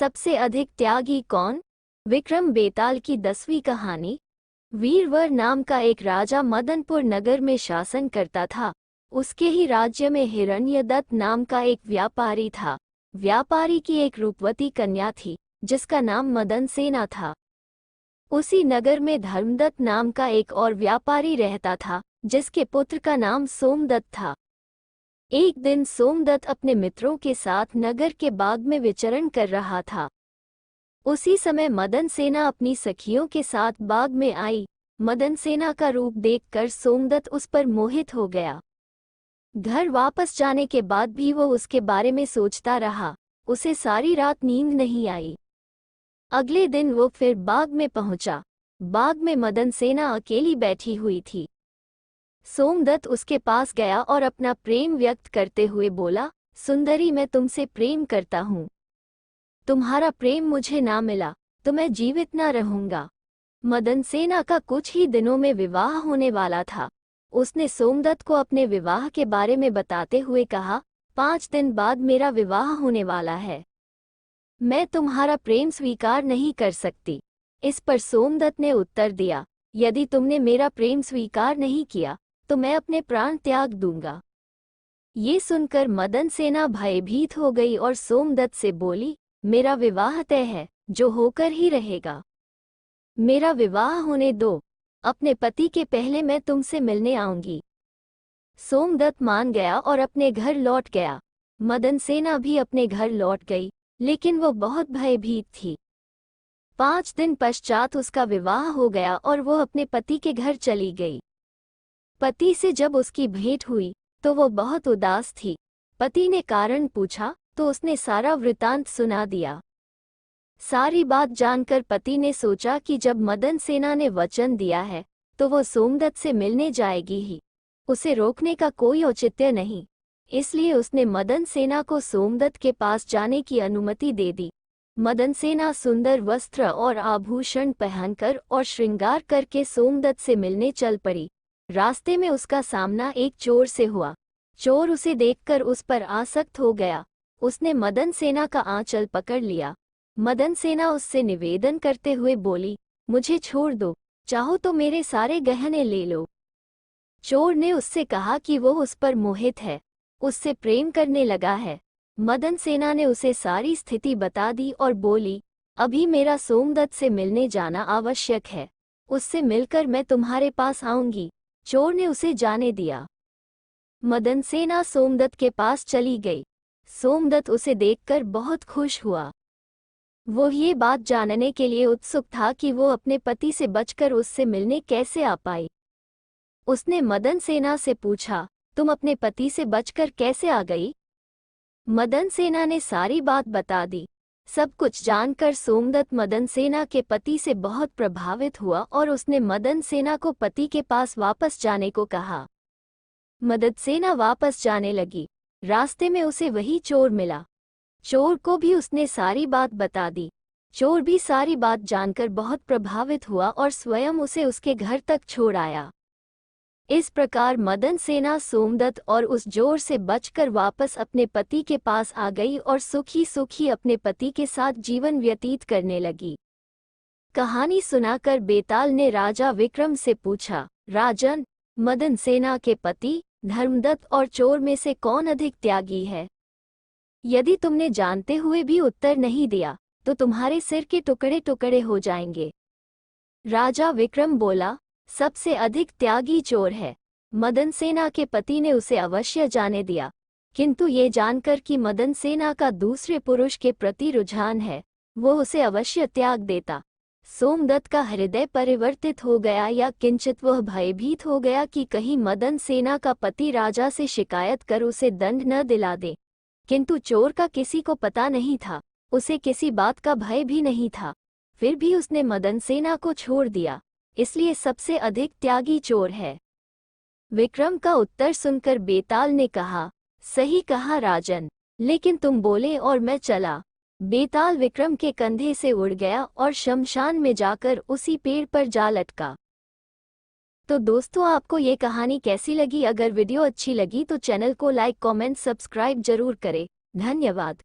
सबसे अधिक त्यागी कौन? विक्रम बेताल की 10वीं कहानी। वीरवर नाम का एक राजा मदनपुर नगर में शासन करता था। उसके ही राज्य में हिरण्यदत्त नाम का एक व्यापारी था। व्यापारी की एक रूपवती कन्या थी जिसका नाम मदनसेना था। उसी नगर में धर्मदत्त नाम का एक और व्यापारी रहता था जिसके पुत्र का नाम सोमदत्त था। एक दिन सोमदत्त अपने मित्रों के साथ नगर के बाग में विचरण कर रहा था। उसी समय मदनसेना अपनी सखियों के साथ बाग में आई। मदनसेना का रूप देखकर सोमदत्त उस पर मोहित हो गया। घर वापस जाने के बाद भी वो उसके बारे में सोचता रहा। उसे सारी रात नींद नहीं आई। अगले दिन वो फिर बाग में पहुंचा। बाग में मदनसेना अकेली बैठी हुई थी। सोमदत्त उसके पास गया और अपना प्रेम व्यक्त करते हुए बोला, सुंदरी, मैं तुमसे प्रेम करता हूँ। तुम्हारा प्रेम मुझे ना मिला तो मैं जीवित ना रहूंगा। मदनसेना का कुछ ही दिनों में विवाह होने वाला था। उसने सोमदत्त को अपने विवाह के बारे में बताते हुए कहा, 5 दिन बाद मेरा विवाह होने वाला है। मैं तुम्हारा प्रेम स्वीकार नहीं कर सकती। इस पर सोमदत्त ने उत्तर दिया, यदि तुमने मेरा प्रेम स्वीकार नहीं किया तो मैं अपने प्राण त्याग दूंगा। ये सुनकर मदनसेना भयभीत हो गई और सोमदत्त से बोली, मेरा विवाह तय है, जो होकर ही रहेगा। मेरा विवाह होने दो। अपने पति के पहले मैं तुमसे मिलने आऊंगी। सोमदत्त मान गया और अपने घर लौट गया। मदनसेना भी अपने घर लौट गई, लेकिन वो बहुत भयभीत थी। 5 दिन पश्चात उसका विवाह हो गया और वो अपने पति के घर चली गई। पति से जब उसकी भेंट हुई तो वो बहुत उदास थी। पति ने कारण पूछा तो उसने सारा वृतांत सुना दिया। सारी बात जानकर पति ने सोचा कि जब मदनसेना ने वचन दिया है तो वो सोमदत्त से मिलने जाएगी ही। उसे रोकने का कोई औचित्य नहीं। इसलिए उसने मदनसेना को सोमदत्त के पास जाने की अनुमति दे दी। मदनसेना सुंदर वस्त्र और आभूषण पहनकर और श्रृंगार करके सोमदत्त से मिलने चल पड़ी। रास्ते में उसका सामना एक चोर से हुआ। चोर उसे देखकर उस पर आसक्त हो गया। उसने मदनसेना का आंचल पकड़ लिया। मदनसेना उससे निवेदन करते हुए बोली, मुझे छोड़ दो, चाहो तो मेरे सारे गहने ले लो। चोर ने उससे कहा कि वो उस पर मोहित है, उससे प्रेम करने लगा है। मदनसेना ने उसे सारी स्थिति बता दी और बोली, अभी मेरा सोमदत्त से मिलने जाना आवश्यक है। उससे मिलकर मैं तुम्हारे पास आऊंगी। चोर ने उसे जाने दिया। मदनसेना सोमदत्त के पास चली गई। सोमदत्त उसे देखकर बहुत खुश हुआ। वो ये बात जानने के लिए उत्सुक था कि वो अपने पति से बचकर उससे मिलने कैसे आ पाई। उसने मदनसेना से पूछा, तुम अपने पति से बचकर कैसे आ गई? मदनसेना ने सारी बात बता दी। सब कुछ जानकर सोमदत्त मदनसेना के पति से बहुत प्रभावित हुआ और उसने मदनसेना को पति के पास वापस जाने को कहा। मदनसेना वापस जाने लगी। रास्ते में उसे वही चोर मिला। चोर को भी उसने सारी बात बता दी। चोर भी सारी बात जानकर बहुत प्रभावित हुआ और स्वयं उसे उसके घर तक छोड़ आया। इस प्रकार मदनसेना सोमदत्त और उस चोर से बचकर वापस अपने पति के पास आ गई और सुखी सुखी अपने पति के साथ जीवन व्यतीत करने लगी। कहानी सुनाकर बेताल ने राजा विक्रम से पूछा, राजन, मदनसेना के पति धर्मदत्त और चोर में से कौन अधिक त्यागी है? यदि तुमने जानते हुए भी उत्तर नहीं दिया तो तुम्हारे सिर के टुकड़े टुकड़े हो जाएंगे। राजा विक्रम बोला, सबसे अधिक त्यागी चोर है। मदनसेना के पति ने उसे अवश्य जाने दिया, किंतु ये जानकर कि मदनसेना का दूसरे पुरुष के प्रति रुझान है, वो उसे अवश्य त्याग देता। सोमदत्त का हृदय परिवर्तित हो गया या किंचित वह भयभीत हो गया कि कहीं मदनसेना का पति राजा से शिकायत कर उसे दंड न दिला दे। किंतु चोर का किसी को पता नहीं था, उसे किसी बात का भय भी नहीं था। फिर भी उसने मदनसेना को छोड़ दिया, इसलिए सबसे अधिक त्यागी चोर है। विक्रम का उत्तर सुनकर बेताल ने कहा, सही कहा राजन, लेकिन तुम बोले और मैं चला। बेताल विक्रम के कंधे से उड़ गया और शमशान में जाकर उसी पेड़ पर जा लटका। तो दोस्तों, आपको ये कहानी कैसी लगी? अगर वीडियो अच्छी लगी तो चैनल को लाइक, कमेंट, सब्सक्राइब जरूर करें। धन्यवाद।